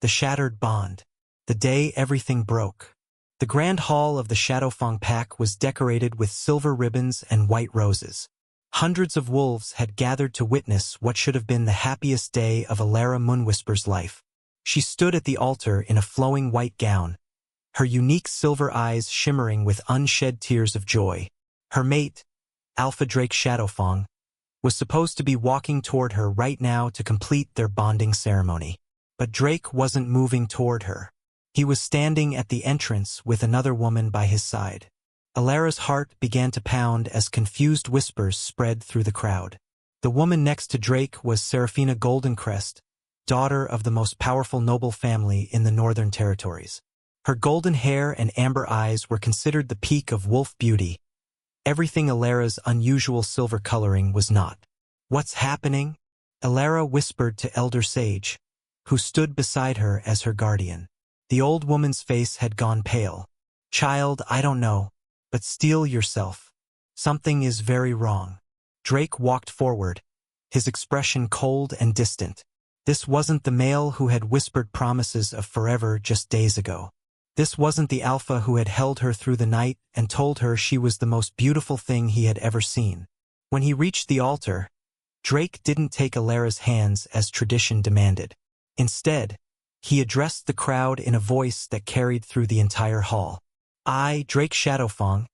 The shattered bond. The day everything broke. The grand hall of the Shadowfang pack was decorated with silver ribbons and white roses. Hundreds of wolves had gathered to witness what should have been the happiest day of Alara Moonwhisper's life. She stood at the altar in a flowing white gown, her unique silver eyes shimmering with unshed tears of joy. Her mate, Alpha Drake Shadowfang, was supposed to be walking toward her right now to complete their bonding ceremony. But Drake wasn't moving toward her. He was standing at the entrance with another woman by his side. Alara's heart began to pound as confused whispers spread through the crowd. The woman next to Drake was Seraphina Goldencrest, daughter of the most powerful noble family in the Northern Territories. Her golden hair and amber eyes were considered the peak of wolf beauty. Everything Alara's unusual silver coloring was not. "What's happening?" Alara whispered to Elder Sage, who stood beside her as her guardian. The old woman's face had gone pale. "Child, I don't know, but steel yourself. Something is very wrong." Drake walked forward, his expression cold and distant. This wasn't the male who had whispered promises of forever just days ago. This wasn't the Alpha who had held her through the night and told her she was the most beautiful thing he had ever seen. When he reached the altar, Drake didn't take Alara's hands as tradition demanded. Instead, he addressed the crowd in a voice that carried through the entire hall. "I, Drake Shadowfang,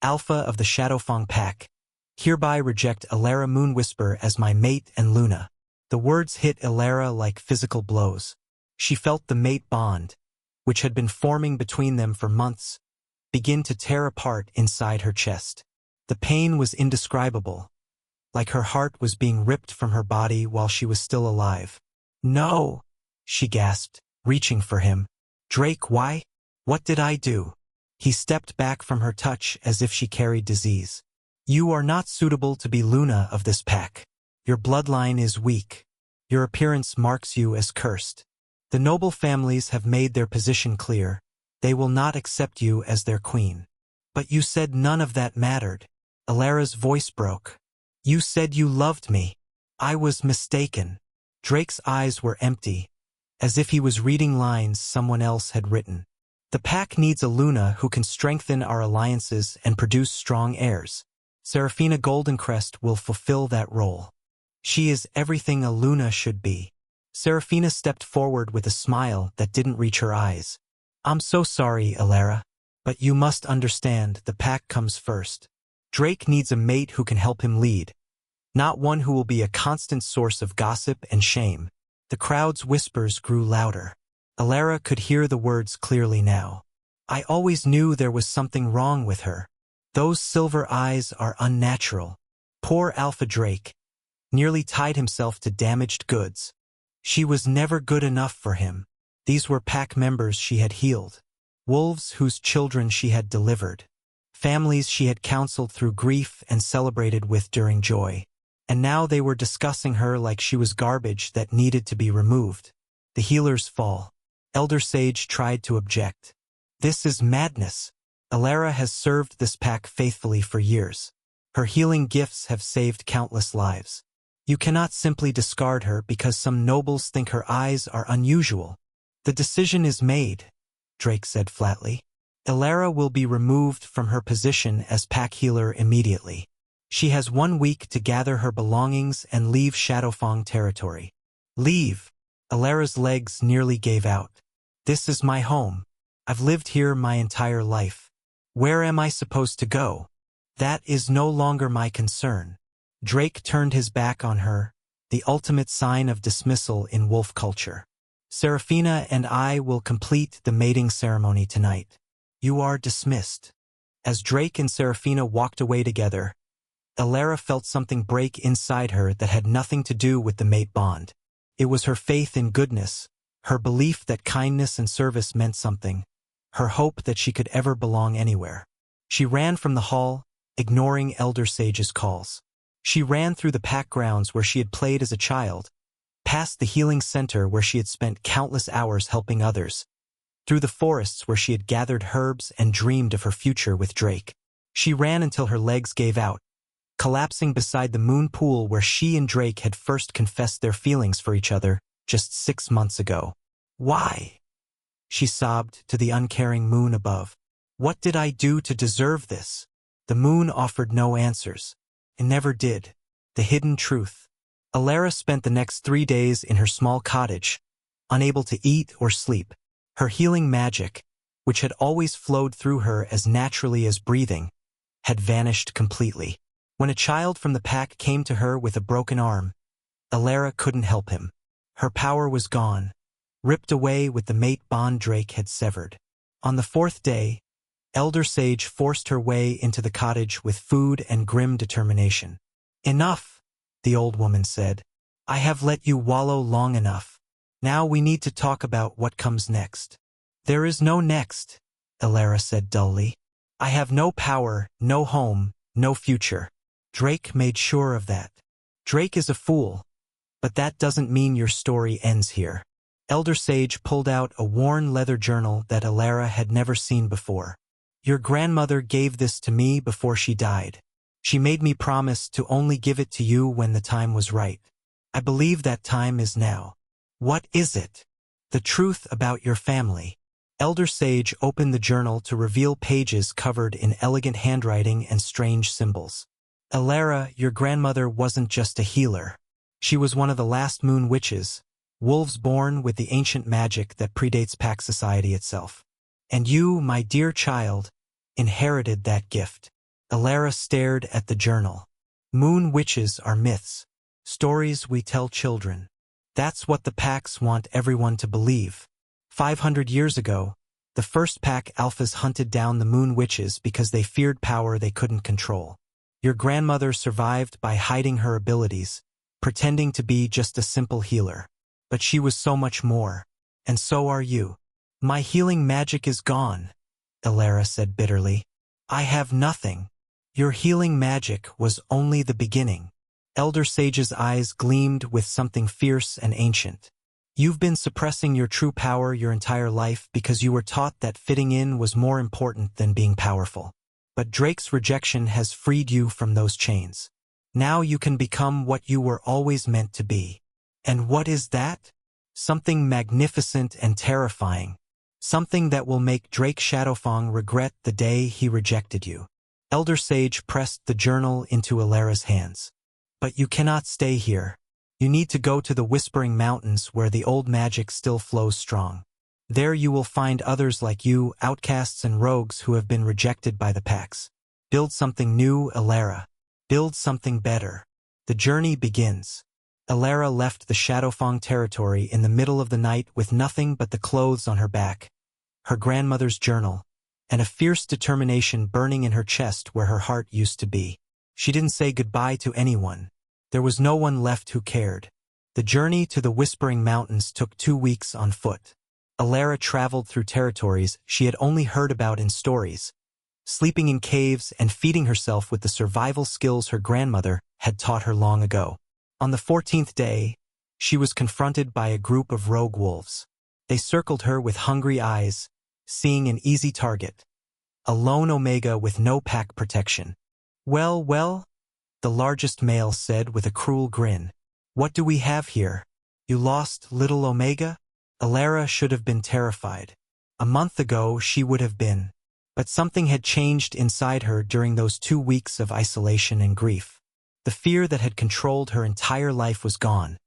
Alpha of the Shadowfang pack, hereby reject Alara Moonwhisper as my mate and Luna." The words hit Alara like physical blows. She felt the mate bond, which had been forming between them for months, begin to tear apart inside her chest. The pain was indescribable, like her heart was being ripped from her body while she was still alive. "No!" she gasped, reaching for him. "Drake, why? What did I do?" He stepped back from her touch as if she carried disease. "You are not suitable to be Luna of this pack. Your bloodline is weak. Your appearance marks you as cursed. The noble families have made their position clear. They will not accept you as their queen." "But you said none of that mattered." Alara's voice broke. "You said you loved me. I was mistaken." Drake's eyes were empty, as if he was reading lines someone else had written. "The pack needs a Luna who can strengthen our alliances and produce strong heirs. Seraphina Goldencrest will fulfill that role. She is everything a Luna should be." Seraphina stepped forward with a smile that didn't reach her eyes. "I'm so sorry, Alara, but you must understand the pack comes first. Drake needs a mate who can help him lead, not one who will be a constant source of gossip and shame." The crowd's whispers grew louder. Alara could hear the words clearly now. "I always knew there was something wrong with her. Those silver eyes are unnatural." Poor Alpha Drake nearly tied himself to damaged goods. She was never good enough for him. These were pack members she had healed, wolves whose children she had delivered, families she had counseled through grief and celebrated with during joy. And now they were discussing her like she was garbage that needed to be removed. The healers fall. Elder Sage tried to object. "This is madness. Alara has served this pack faithfully for years. Her healing gifts have saved countless lives. You cannot simply discard her because some nobles think her eyes are unusual." "The decision is made," Drake said flatly. "Alara will be removed from her position as pack healer immediately. She has 1 week to gather her belongings and leave Shadowfang territory." "Leave?" Alara's legs nearly gave out. "This is my home. I've lived here my entire life. Where am I supposed to go?" "That is no longer my concern." Drake turned his back on her, the ultimate sign of dismissal in wolf culture. "Seraphina and I will complete the mating ceremony tonight. You are dismissed." As Drake and Seraphina walked away together, Alara felt something break inside her that had nothing to do with the mate bond. It was her faith in goodness, her belief that kindness and service meant something, her hope that she could ever belong anywhere. She ran from the hall, ignoring Elder Sage's calls. She ran through the pack grounds where she had played as a child, past the healing center where she had spent countless hours helping others, through the forests where she had gathered herbs and dreamed of her future with Drake. She ran until her legs gave out, collapsing beside the moon pool where she and Drake had first confessed their feelings for each other just 6 months ago. Why? She sobbed to the uncaring moon above. What did I do to deserve this? The moon offered no answers. It never did. The hidden truth. Alara spent the next 3 days in her small cottage, unable to eat or sleep. Her healing magic, which had always flowed through her as naturally as breathing, had vanished completely. When a child from the pack came to her with a broken arm, Alara couldn't help him. Her power was gone, ripped away with the mate bond Drake had severed. On the 4th day, Elder Sage forced her way into the cottage with food and grim determination. Enough, the old woman said. I have let you wallow long enough. Now we need to talk about what comes next. There is no next, Alara said dully. I have no power, no home, no future. Drake made sure of that. Drake is a fool, but that doesn't mean your story ends here. Elder Sage pulled out a worn leather journal that Alara had never seen before. Your grandmother gave this to me before she died. She made me promise to only give it to you when the time was right. I believe that time is now. What is it? The truth about your family. Elder Sage opened the journal to reveal pages covered in elegant handwriting and strange symbols. Alara, your grandmother wasn't just a healer. She was one of the last moon witches, wolves born with the ancient magic that predates pack society itself. And you, my dear child, inherited that gift. Alara stared at the journal. Moon witches are myths, stories we tell children. That's what the packs want everyone to believe. 500 years ago, the first pack alphas hunted down the moon witches because they feared power they couldn't control. Your grandmother survived by hiding her abilities, pretending to be just a simple healer. But she was so much more. And so are you. My healing magic is gone, Alara said bitterly. I have nothing. Your healing magic was only the beginning. Elder Sage's eyes gleamed with something fierce and ancient. You've been suppressing your true power your entire life because you were taught that fitting in was more important than being powerful. But Drake's rejection has freed you from those chains. Now you can become what you were always meant to be. And what is that? Something magnificent and terrifying. Something that will make Drake Shadowfang regret the day he rejected you. Elder Sage pressed the journal into Alara's hands. But you cannot stay here. You need to go to the Whispering Mountains where the old magic still flows strong. There you will find others like you, outcasts and rogues who have been rejected by the packs. Build something new, Alara. Build something better. The journey begins. Alara left the Shadowfang territory in the middle of the night with nothing but the clothes on her back, her grandmother's journal, and a fierce determination burning in her chest where her heart used to be. She didn't say goodbye to anyone. There was no one left who cared. The journey to the Whispering Mountains took 2 weeks on foot. Alara traveled through territories she had only heard about in stories, sleeping in caves and feeding herself with the survival skills her grandmother had taught her long ago. On the 14th day, she was confronted by a group of rogue wolves. They circled her with hungry eyes, seeing an easy target. A lone Omega with no pack protection. Well, the largest male said with a cruel grin. What do we have here? You lost little Omega? Alara should have been terrified. A month ago she would have been. But something had changed inside her during those 2 weeks of isolation and grief. The fear that had controlled her entire life was gone,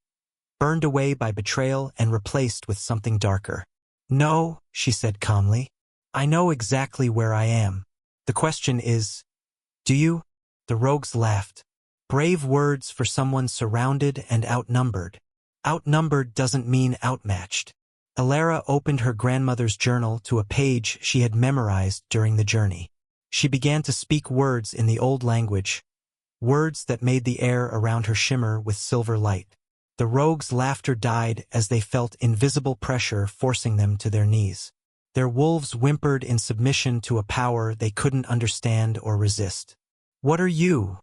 burned away by betrayal and replaced with something darker. No, she said calmly. I know exactly where I am. The question is, do you? The rogues laughed. Brave words for someone surrounded and outnumbered. Outnumbered doesn't mean outmatched. Alara opened her grandmother's journal to a page she had memorized during the journey. She began to speak words in the old language, words that made the air around her shimmer with silver light. The rogues' laughter died as they felt invisible pressure forcing them to their knees. Their wolves whimpered in submission to a power they couldn't understand or resist. What are you?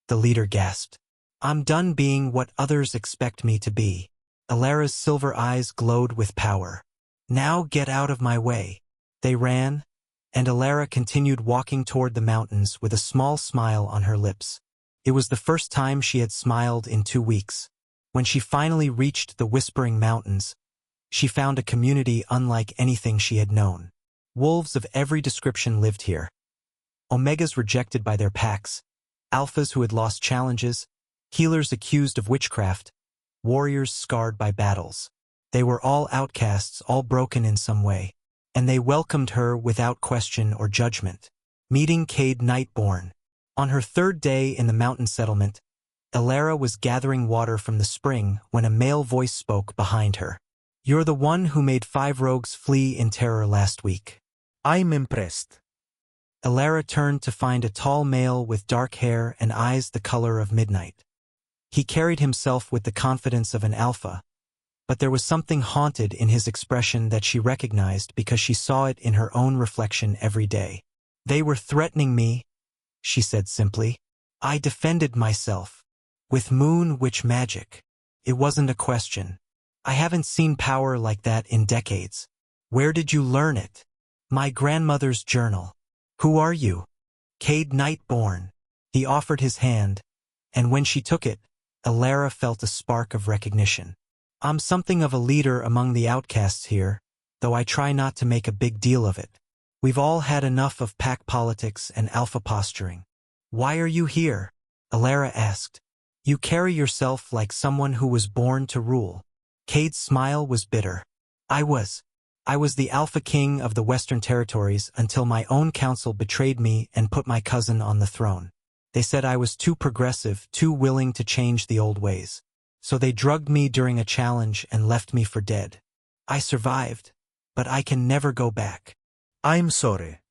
The leader gasped. I'm done being what others expect me to be. Alara's silver eyes glowed with power. Now get out of my way. They ran, and Alara continued walking toward the mountains with a small smile on her lips. It was the first time she had smiled in 2 weeks. When she finally reached the Whispering Mountains, She found a community unlike anything she had known. Wolves of every description lived here. Omegas rejected by their packs, alphas who had lost challenges, healers accused of witchcraft, warriors scarred by battles. They were all outcasts, all broken in some way, and they welcomed her without question or judgment. Meeting Cade Nightborn. On her third day in the mountain settlement, Elara was gathering water from the spring when a male voice spoke behind her. "You're the one who made 5 rogues flee in terror last week." I'm impressed. Elara turned to find a tall male with dark hair and eyes the color of midnight. He carried himself with the confidence of an alpha, but there was something haunted in his expression that she recognized because she saw it in her own reflection every day. "They were threatening me," she said simply. "I defended myself. With moon witch magic. It wasn't a question. I haven't seen power like that in decades." "Where did you learn it?" "My grandmother's journal." "Who are you?" "Cade Nightborn." He offered his hand, and when she took it, Elara felt a spark of recognition. "I'm something of a leader among the outcasts here, though I try not to make a big deal of it. We've all had enough of pack politics and alpha posturing." "Why are you here?" Elara asked. "You carry yourself like someone who was born to rule." Cade's smile was bitter. I was the Alpha King of the Western Territories until my own council betrayed me and put my cousin on the throne. They said I was too progressive, too willing to change the old ways. So they drugged me during a challenge and left me for dead. I survived, but I can never go back." I'm sorry.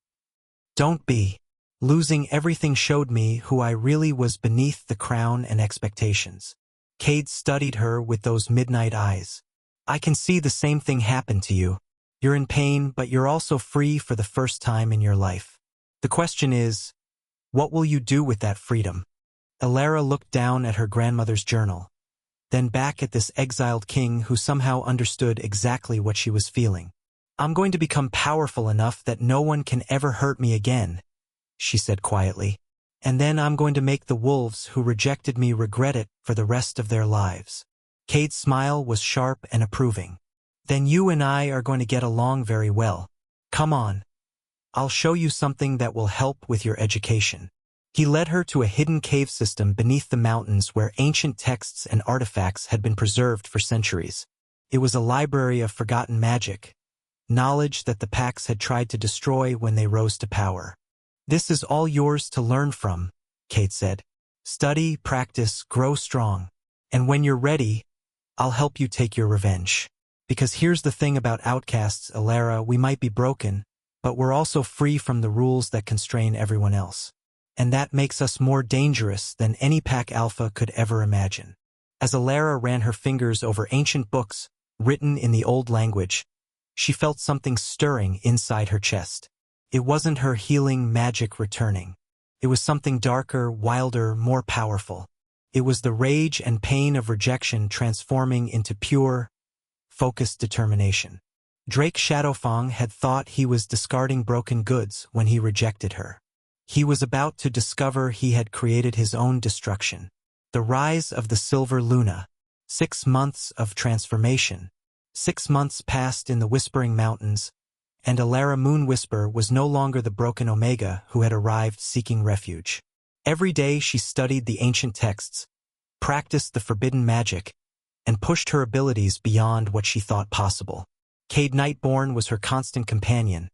"Don't be. Losing everything showed me who I really was beneath the crown and expectations." Cade studied her with those midnight eyes. "I can see the same thing happen to you. You're in pain, but you're also free for the first time in your life. The question is, what will you do with that freedom?" Elara looked down at her grandmother's journal, then back at this exiled king who somehow understood exactly what she was feeling. "I'm going to become powerful enough that no one can ever hurt me again," she said quietly. "And then I'm going to make the wolves who rejected me regret it for the rest of their lives." Cade's smile was sharp and approving. "Then you and I are going to get along very well. Come on. I'll show you something that will help with your education." He led her to a hidden cave system beneath the mountains where ancient texts and artifacts had been preserved for centuries. It was a library of forgotten magic, knowledge that the packs had tried to destroy when they rose to power. "This is all yours to learn from," Cade said. "Study, practice, grow strong. And when you're ready, I'll help you take your revenge. Because here's the thing about outcasts, Elara, we might be broken, but we're also free from the rules that constrain everyone else. And that makes us more dangerous than any pack alpha could ever imagine." As Elara ran her fingers over ancient books, written in the old language, she felt something stirring inside her chest. It wasn't her healing magic returning. It was something darker, wilder, more powerful. It was the rage and pain of rejection transforming into pure, focused determination. Drake Shadowfang had thought he was discarding broken goods when he rejected her. He was about to discover he had created his own destruction. The rise of the Silver Luna. 6 months of transformation. 6 months passed in the Whispering Mountains, and Elara Moonwhisper was no longer the broken Omega who had arrived seeking refuge. Every day she studied the ancient texts, practiced the forbidden magic, and pushed her abilities beyond what she thought possible. Cade Nightborn was her constant companion,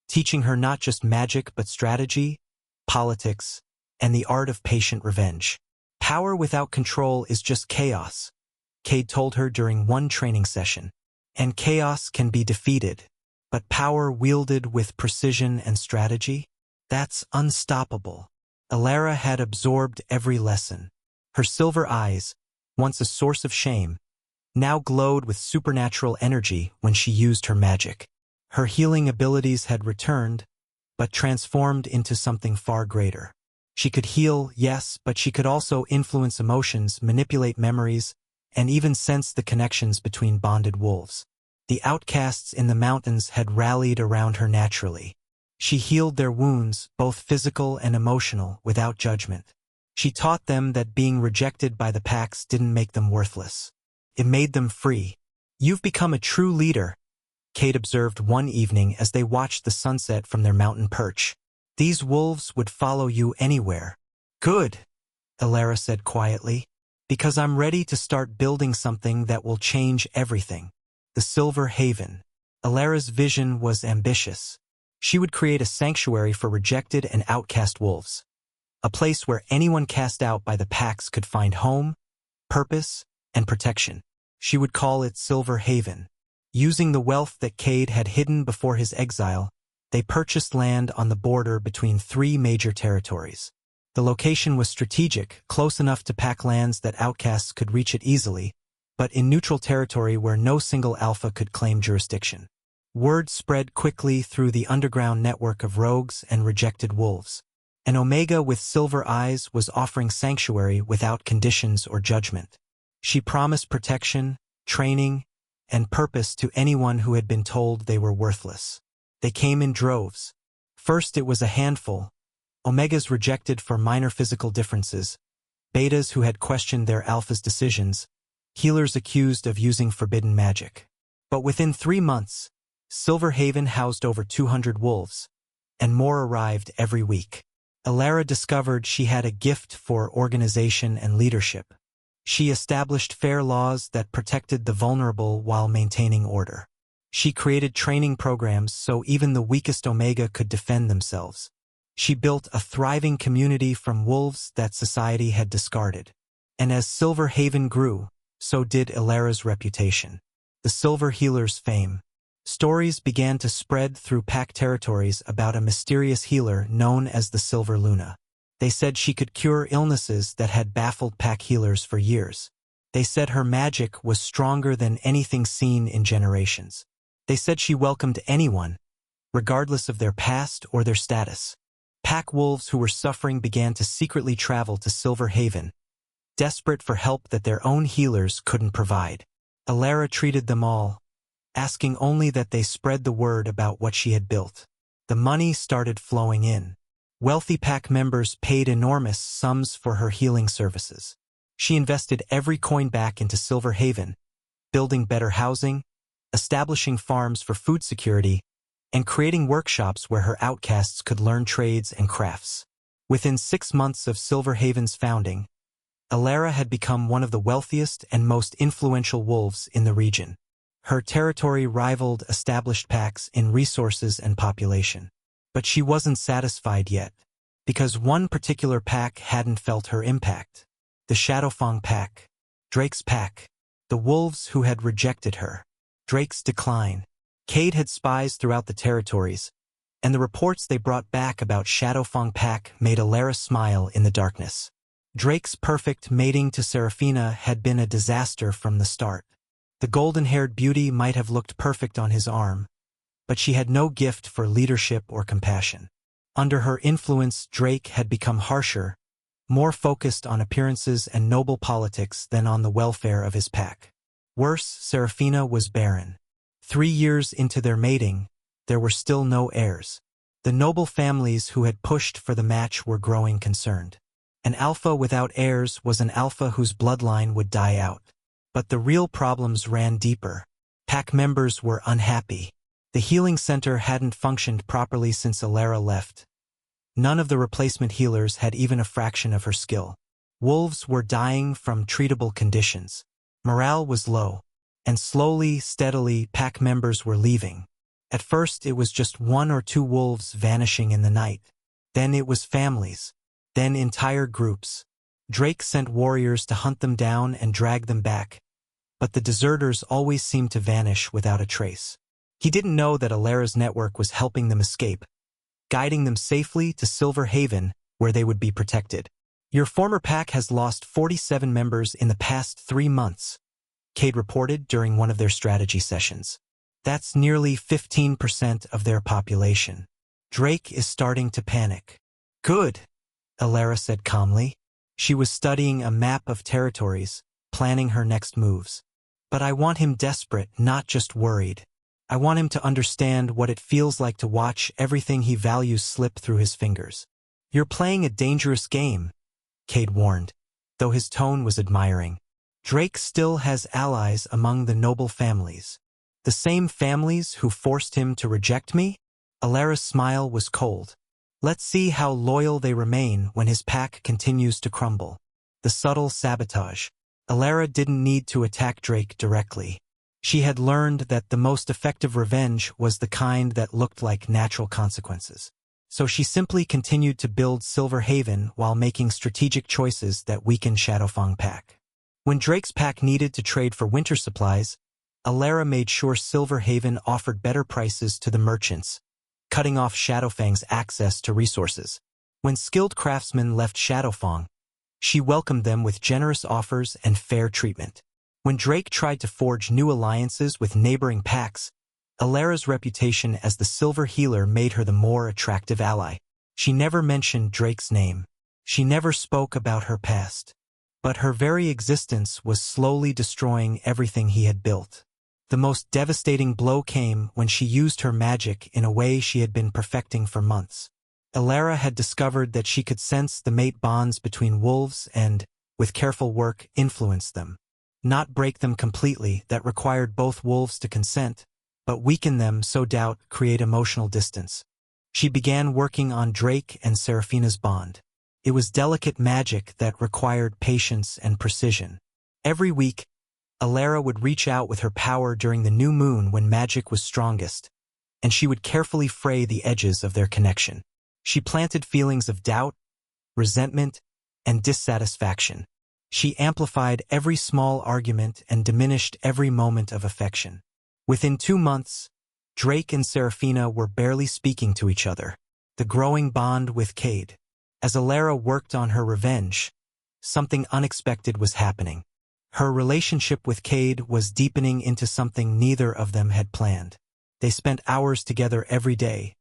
teaching her not just magic but strategy, politics, and the art of patient revenge. "Power without control is just chaos," Cade told her during one training session. "And chaos can be defeated, but power wielded with precision and strategy? That's unstoppable." Elara had absorbed every lesson. Her silver eyes, once a source of shame, now glowed with supernatural energy when she used her magic. Her healing abilities had returned, but transformed into something far greater. She could heal, yes, but she could also influence emotions, manipulate memories, and even sense the connections between bonded wolves. The outcasts in the mountains had rallied around her naturally. She healed their wounds, both physical and emotional, without judgment. She taught them that being rejected by the packs didn't make them worthless. It made them free. You've become a true leader, Kate observed one evening as they watched the sunset from their mountain perch. These wolves would follow you anywhere. Good, Alara said quietly, because I'm ready to start building something that will change everything. The Silver Haven. Alara's vision was ambitious. She would create a sanctuary for rejected and outcast wolves, a place where anyone cast out by the packs could find home, purpose, and protection. She would call it Silver Haven. Using the wealth that Cade had hidden before his exile, they purchased land on the border between 3 major territories. The location was strategic, close enough to pack lands that outcasts could reach it easily, but in neutral territory where no single alpha could claim jurisdiction. Word spread quickly through the underground network of rogues and rejected wolves. An Omega with silver eyes was offering sanctuary without conditions or judgment. She promised protection, training, and purpose to anyone who had been told they were worthless. They came in droves. First it was a handful, Omegas rejected for minor physical differences, Betas who had questioned their alpha's decisions, healers accused of using forbidden magic. But within 3 months, Silver Haven housed over 200 wolves, and more arrived every week. Alara discovered she had a gift for organization and leadership. She established fair laws that protected the vulnerable while maintaining order. She created training programs so even the weakest Omega could defend themselves. She built a thriving community from wolves that society had discarded. And as Silver Haven grew, so did Alara's reputation. The Silver Healer's fame. Stories began to spread through pack territories about a mysterious healer known as the Silver Luna. They said she could cure illnesses that had baffled pack healers for years. They said her magic was stronger than anything seen in generations. They said she welcomed anyone, regardless of their past or their status. Pack wolves who were suffering began to secretly travel to Silver Haven, desperate for help that their own healers couldn't provide. Alara treated them all, asking only that they spread the word about what she had built. The money started flowing in. Wealthy pack members paid enormous sums for her healing services. She invested every coin back into Silver Haven, building better housing, establishing farms for food security, and creating workshops where her outcasts could learn trades and crafts. Within 6 months of Silver Haven's founding, Alara had become one of the wealthiest and most influential wolves in the region. Her territory rivaled established packs in resources and population. But she wasn't satisfied yet, because one particular pack hadn't felt her impact. The Shadowfang pack. Drake's pack. The wolves who had rejected her. Drake's decline. Cade had spies throughout the territories, and the reports they brought back about Shadowfang pack made Alara smile in the darkness. Drake's perfect mating to Seraphina had been a disaster from the start. The golden-haired beauty might have looked perfect on his arm, but she had no gift for leadership or compassion. Under her influence, Drake had become harsher, more focused on appearances and noble politics than on the welfare of his pack. Worse, Seraphina was barren. 3 years into their mating, there were still no heirs. The noble families who had pushed for the match were growing concerned. An alpha without heirs was an alpha whose bloodline would die out. But the real problems ran deeper. Pack members were unhappy. The healing center hadn't functioned properly since Alara left. None of the replacement healers had even a fraction of her skill. Wolves were dying from treatable conditions. Morale was low. And slowly, steadily, pack members were leaving. At first it was just 1 or 2 wolves vanishing in the night. Then it was families. Then entire groups. Drake sent warriors to hunt them down and drag them back. But the deserters always seemed to vanish without a trace. He didn't know that Alara's network was helping them escape, guiding them safely to Silver Haven, where they would be protected. Your former pack has lost 47 members in the past 3 months, Cade reported during one of their strategy sessions. That's nearly 15% of their population. Drake is starting to panic. Good, Alara said calmly. She was studying a map of territories, planning her next moves. But I want him desperate, not just worried. I want him to understand what it feels like to watch everything he values slip through his fingers. You're playing a dangerous game, Cade warned, though his tone was admiring. Drake still has allies among the noble families. The same families who forced him to reject me? Alara's smile was cold. Let's see how loyal they remain when his pack continues to crumble. The subtle sabotage. Alara didn't need to attack Drake directly. She had learned that the most effective revenge was the kind that looked like natural consequences. So she simply continued to build Silver Haven while making strategic choices that weakened Shadowfang pack. When Drake's pack needed to trade for winter supplies, Alara made sure Silver Haven offered better prices to the merchants, cutting off Shadowfang's access to resources. When skilled craftsmen left Shadowfang, she welcomed them with generous offers and fair treatment. When Drake tried to forge new alliances with neighboring packs, Alara's reputation as the Silver Healer made her the more attractive ally. She never mentioned Drake's name. She never spoke about her past. But her very existence was slowly destroying everything he had built. The most devastating blow came when she used her magic in a way she had been perfecting for months. Alara had discovered that she could sense the mate bonds between wolves and, with careful work, influence them. Not break them completely, that required both wolves to consent, but weaken them so doubt create emotional distance. She began working on Drake and Seraphina's bond. It was delicate magic that required patience and precision. Every week, Alara would reach out with her power during the new moon when magic was strongest, and she would carefully fray the edges of their connection. She planted feelings of doubt, resentment, and dissatisfaction. She amplified every small argument and diminished every moment of affection. Within 2 months, Drake and Seraphina were barely speaking to each other. The growing bond with Cade. As Alara worked on her revenge, something unexpected was happening. Her relationship with Cade was deepening into something neither of them had planned. They spent hours together every day,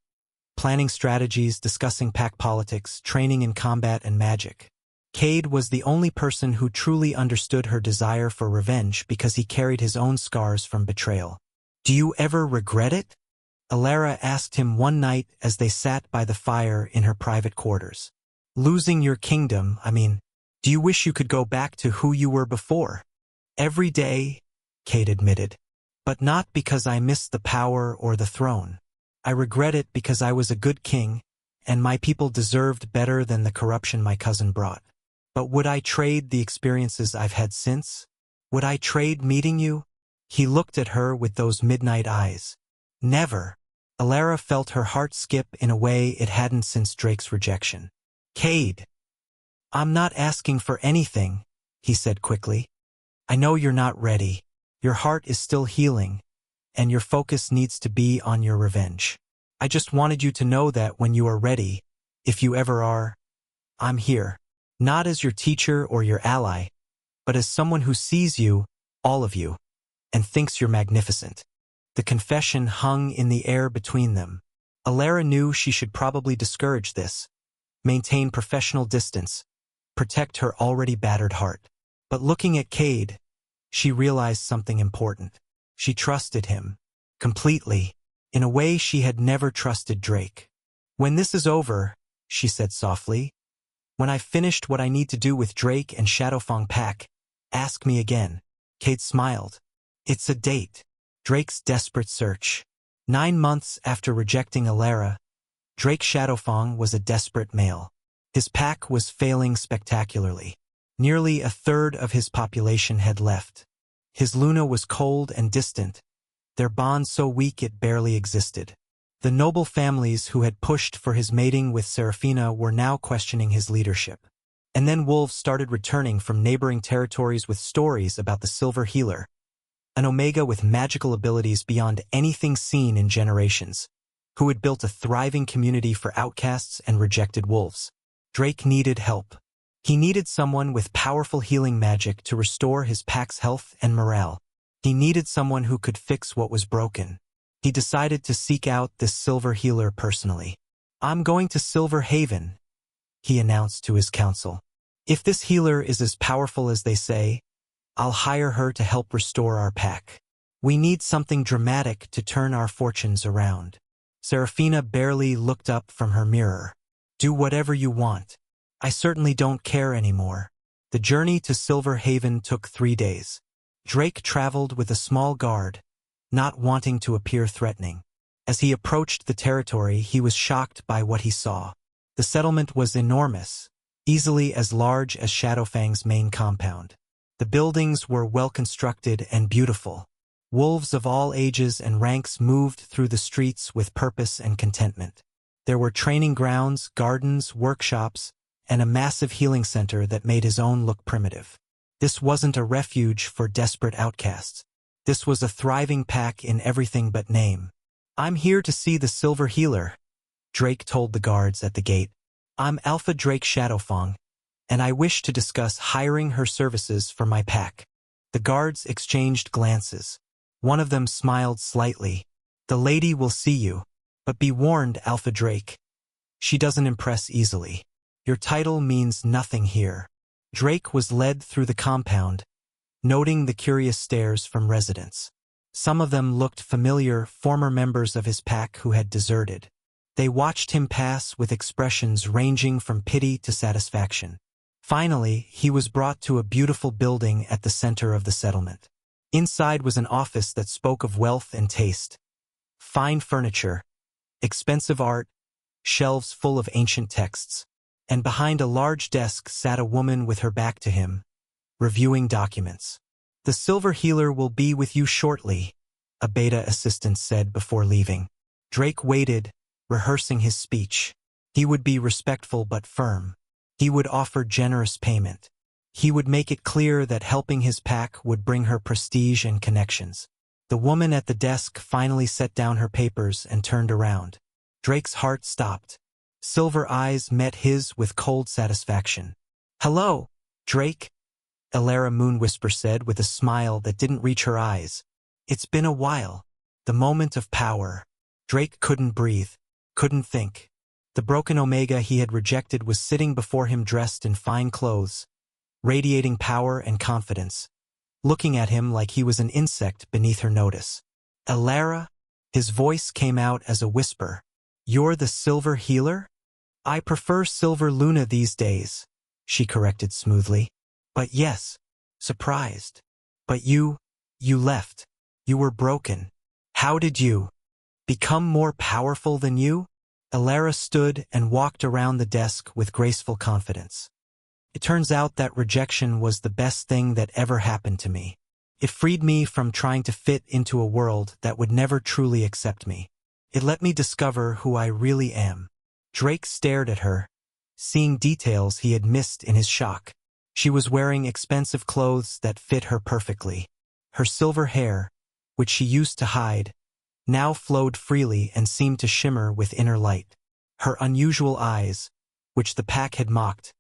planning strategies, discussing pack politics, training in combat and magic. Cade was the only person who truly understood her desire for revenge because he carried his own scars from betrayal. "Do you ever regret it?" Alara asked him one night as they sat by the fire in her private quarters. "Losing your kingdom, do you wish you could go back to who you were before?" "Every day," Cade admitted. "But not because I miss the power or the throne. I regret it because I was a good king, and my people deserved better than the corruption my cousin brought. But would I trade the experiences I've had since? Would I trade meeting you?" He looked at her with those midnight eyes. "Never." Alara felt her heart skip in a way it hadn't since Drake's rejection. "Cade, I'm not asking for anything," he said quickly. "I know you're not ready. Your heart is still healing, and your focus needs to be on your revenge. I just wanted you to know that when you are ready, if you ever are, I'm here. Not as your teacher or your ally, but as someone who sees you, all of you, and thinks you're magnificent." The confession hung in the air between them. Alara knew she should probably discourage this, maintain professional distance, protect her already battered heart. But looking at Cade, she realized something important. She trusted him, completely, in a way she had never trusted Drake. "When this is over," she said softly, "when I've finished what I need to do with Drake and Shadowfang Pack, ask me again." Cade smiled. "It's a date." Drake's desperate search. 9 months after rejecting Alara, Drake Shadowfang was a desperate male. His pack was failing spectacularly. Nearly a third of his population had left. His Luna was cold and distant, their bond so weak it barely existed. The noble families who had pushed for his mating with Seraphina were now questioning his leadership. And then wolves started returning from neighboring territories with stories about the Silver Healer, an Omega with magical abilities beyond anything seen in generations, who had built a thriving community for outcasts and rejected wolves. Drake needed help. He needed someone with powerful healing magic to restore his pack's health and morale. He needed someone who could fix what was broken. He decided to seek out this Silver Healer personally. "I'm going to Silver Haven," he announced to his council. "If this healer is as powerful as they say, I'll hire her to help restore our pack. We need something dramatic to turn our fortunes around." Seraphina barely looked up from her mirror. "Do whatever you want. I certainly don't care anymore." The journey to Silver Haven took 3 days. Drake traveled with a small guard, not wanting to appear threatening. As he approached the territory, he was shocked by what he saw. The settlement was enormous, easily as large as Shadowfang's main compound. The buildings were well-constructed and beautiful. Wolves of all ages and ranks moved through the streets with purpose and contentment. There were training grounds, gardens, workshops, and a massive healing center that made his own look primitive. This wasn't a refuge for desperate outcasts. This was a thriving pack in everything but name. "I'm here to see the Silver Healer," Drake told the guards at the gate. "I'm Alpha Drake Shadowfang, and I wish to discuss hiring her services for my pack." The guards exchanged glances. One of them smiled slightly. "The lady will see you. But be warned, Alpha Drake. She doesn't impress easily. Your title means nothing here." Drake was led through the compound, noting the curious stares from residents. Some of them looked familiar, former members of his pack who had deserted. They watched him pass with expressions ranging from pity to satisfaction. Finally, he was brought to a beautiful building at the center of the settlement. Inside was an office that spoke of wealth and taste. Fine furniture, expensive art, shelves full of ancient texts. And behind a large desk sat a woman with her back to him, reviewing documents. "The Silver Healer will be with you shortly," a beta assistant said before leaving. Drake waited, rehearsing his speech. He would be respectful but firm. He would offer generous payment. He would make it clear that helping his pack would bring her prestige and connections. The woman at the desk finally set down her papers and turned around. Drake's heart stopped. Silver eyes met his with cold satisfaction. "Hello, Drake," Elara Moonwhisper said with a smile that didn't reach her eyes. "It's been a while." The moment of power. Drake couldn't breathe, couldn't think. The broken Omega he had rejected was sitting before him dressed in fine clothes, radiating power and confidence, looking at him like he was an insect beneath her notice. "Elara?" His voice came out as a whisper. "You're the Silver Healer?" "I prefer Silver Luna these days," she corrected smoothly. "But yes." Surprised. "But you left. You were broken. How did you become more powerful than you?" Elara stood and walked around the desk with graceful confidence. "It turns out that rejection was the best thing that ever happened to me. It freed me from trying to fit into a world that would never truly accept me. It let me discover who I really am." Drake stared at her, seeing details he had missed in his shock. She was wearing expensive clothes that fit her perfectly. Her silver hair, which she used to hide, now flowed freely and seemed to shimmer with inner light. Her unusual eyes, which the pack had mocked,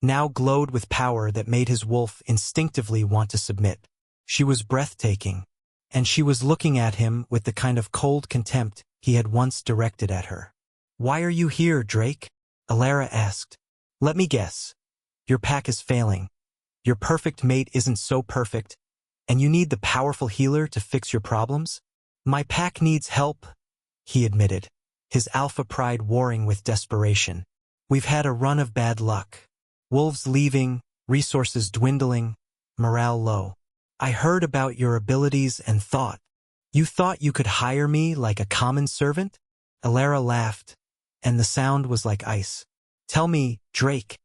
now glowed with power that made his wolf instinctively want to submit. She was breathtaking, and she was looking at him with the kind of cold contempt he had once directed at her. "Why are you here, Drake?" Elara asked. "Let me guess. Your pack is failing. Your perfect mate isn't so perfect, and you need the powerful healer to fix your problems?" "My pack needs help," he admitted, his alpha pride warring with desperation. "We've had a run of bad luck. Wolves leaving, resources dwindling, morale low. I heard about your abilities and thought. You thought you could hire me like a common servant?" Elara laughed, and the sound was like ice. "Tell me, Drake,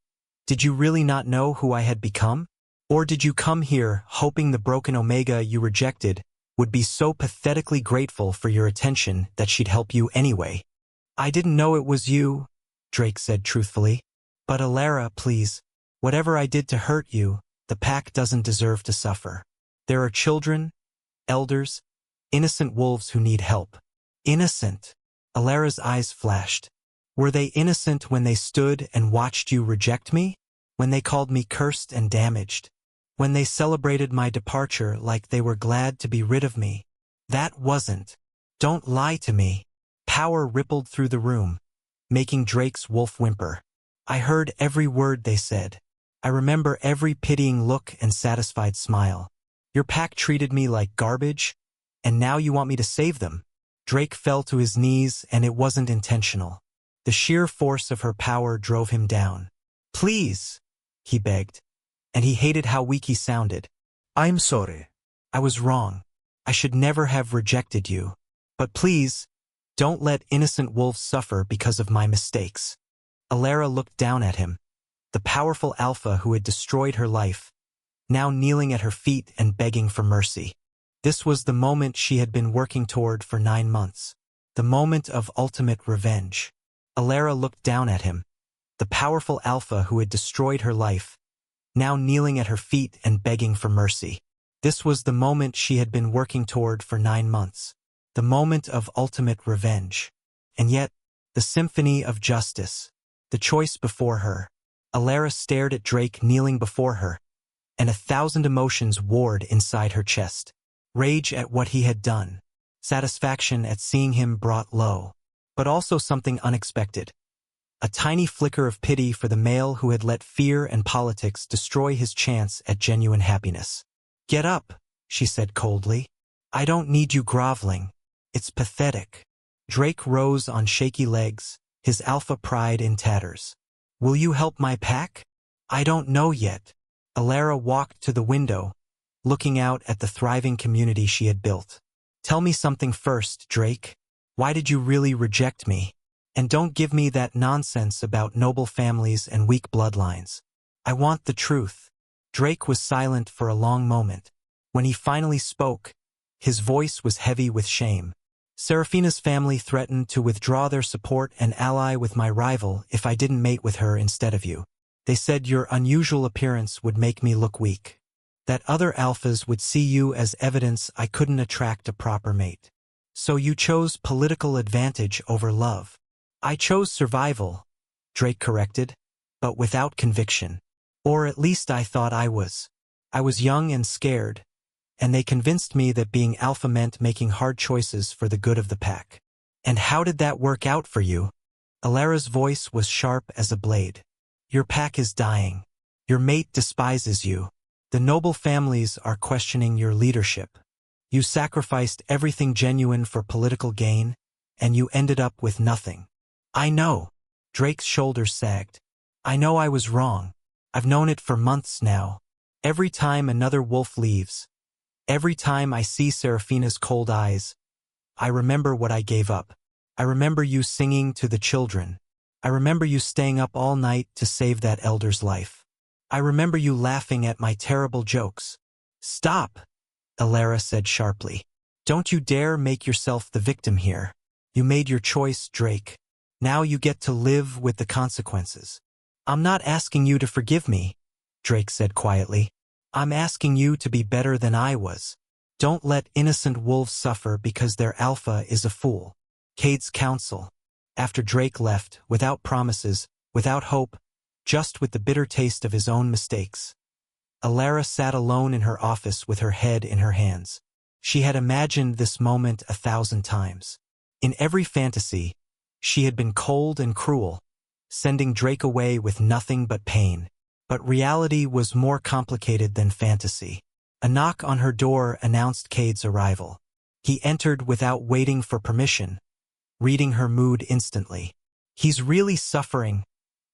did you really not know who I had become? Or did you come here hoping the broken Omega you rejected would be so pathetically grateful for your attention that she'd help you anyway?" "I didn't know it was you," Drake said truthfully. "But Elara, please, whatever I did to hurt you, the pack doesn't deserve to suffer. There are children, elders, innocent wolves who need help." "Innocent?" Alara's eyes flashed. "Were they innocent when they stood and watched you reject me? When they called me cursed and damaged? When they celebrated my departure like they were glad to be rid of me? That wasn't. Don't lie to me." Power rippled through the room, making Drake's wolf whimper. "I heard every word they said. I remember every pitying look and satisfied smile. Your pack treated me like garbage, and now you want me to save them." Drake fell to his knees, and it wasn't intentional. The sheer force of her power drove him down. "Please," he begged. and he hated how weak he sounded. I'm sorry. I was wrong. I should never have rejected you. But please, don't let innocent wolves suffer because of my mistakes. Alara looked down at him, the powerful alpha who had destroyed her life, now kneeling at her feet and begging for mercy. This was the moment she had been working toward for 9 months. The moment of ultimate revenge. Alara looked down at him, the powerful alpha who had destroyed her life, now kneeling at her feet and begging for mercy. This was the moment she had been working toward for 9 months. The moment of ultimate revenge. And yet, the symphony of justice. The choice before her. Alara stared at Drake kneeling before her, and 1,000 emotions warred inside her chest. Rage at what he had done. Satisfaction at seeing him brought low. But also something unexpected. A tiny flicker of pity for the male who had let fear and politics destroy his chance at genuine happiness. Get up, she said coldly. I don't need you groveling. It's pathetic. Drake rose on shaky legs, his alpha pride in tatters. Will you help my pack? I don't know yet. Alara walked to the window, looking out at the thriving community she had built. Tell me something first, Drake. Why did you really reject me? And don't give me that nonsense about noble families and weak bloodlines. I want the truth. Drake was silent for a long moment. When he finally spoke, his voice was heavy with shame. Seraphina's family threatened to withdraw their support and ally with my rival if I didn't mate with her instead of you. They said your unusual appearance would make me look weak. That other alphas would see you as evidence I couldn't attract a proper mate. So you chose political advantage over love. I chose survival, Drake corrected, but without conviction. Or at least I thought I was. I was young and scared, and they convinced me that being alpha meant making hard choices for the good of the pack. And how did that work out for you? Alara's voice was sharp as a blade. Your pack is dying. Your mate despises you. The noble families are questioning your leadership. You sacrificed everything genuine for political gain, and you ended up with nothing. I know. Drake's shoulders sagged. I know I was wrong. I've known it for months now. Every time another wolf leaves, every time I see Seraphina's cold eyes, I remember what I gave up. I remember you singing to the children. I remember you staying up all night to save that elder's life. I remember you laughing at my terrible jokes. Stop, Alara said sharply. Don't you dare make yourself the victim here. You made your choice, Drake. Now you get to live with the consequences. I'm not asking you to forgive me, Drake said quietly. I'm asking you to be better than I was. Don't let innocent wolves suffer because their alpha is a fool. Cade's counsel. After Drake left, without promises, without hope, just with the bitter taste of his own mistakes. Alara sat alone in her office with her head in her hands. She had imagined this moment 1,000 times. In every fantasy, she had been cold and cruel, sending Drake away with nothing but pain. But reality was more complicated than fantasy. A knock on her door announced Cade's arrival. He entered without waiting for permission, reading her mood instantly. He's really suffering,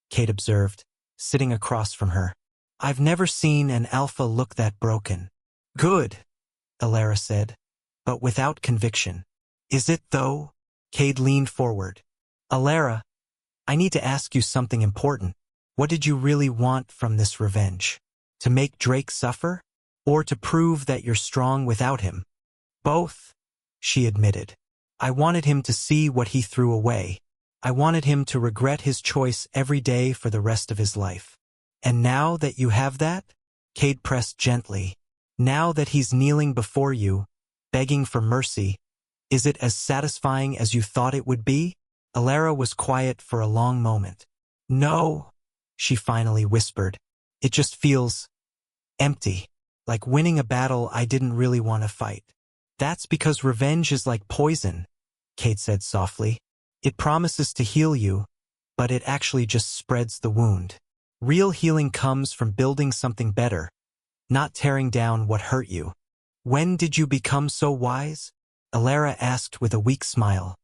Cade observed, sitting across from her. I've never seen an alpha look that broken. Good, Alara said, but without conviction. Is it though? Cade leaned forward. Alara, I need to ask you something important. What did you really want from this revenge? To make Drake suffer? Or to prove that you're strong without him? Both, she admitted. I wanted him to see what he threw away. I wanted him to regret his choice every day for the rest of his life. And now that you have that? Cade pressed gently. Now that he's kneeling before you, begging for mercy, is it as satisfying as you thought it would be? Alara was quiet for a long moment. No, she finally whispered. It just feels empty, like winning a battle I didn't really want to fight. That's because revenge is like poison, Cade said softly. It promises to heal you, but it actually just spreads the wound. Real healing comes from building something better, not tearing down what hurt you. When did you become so wise? Alara asked with a weak smile.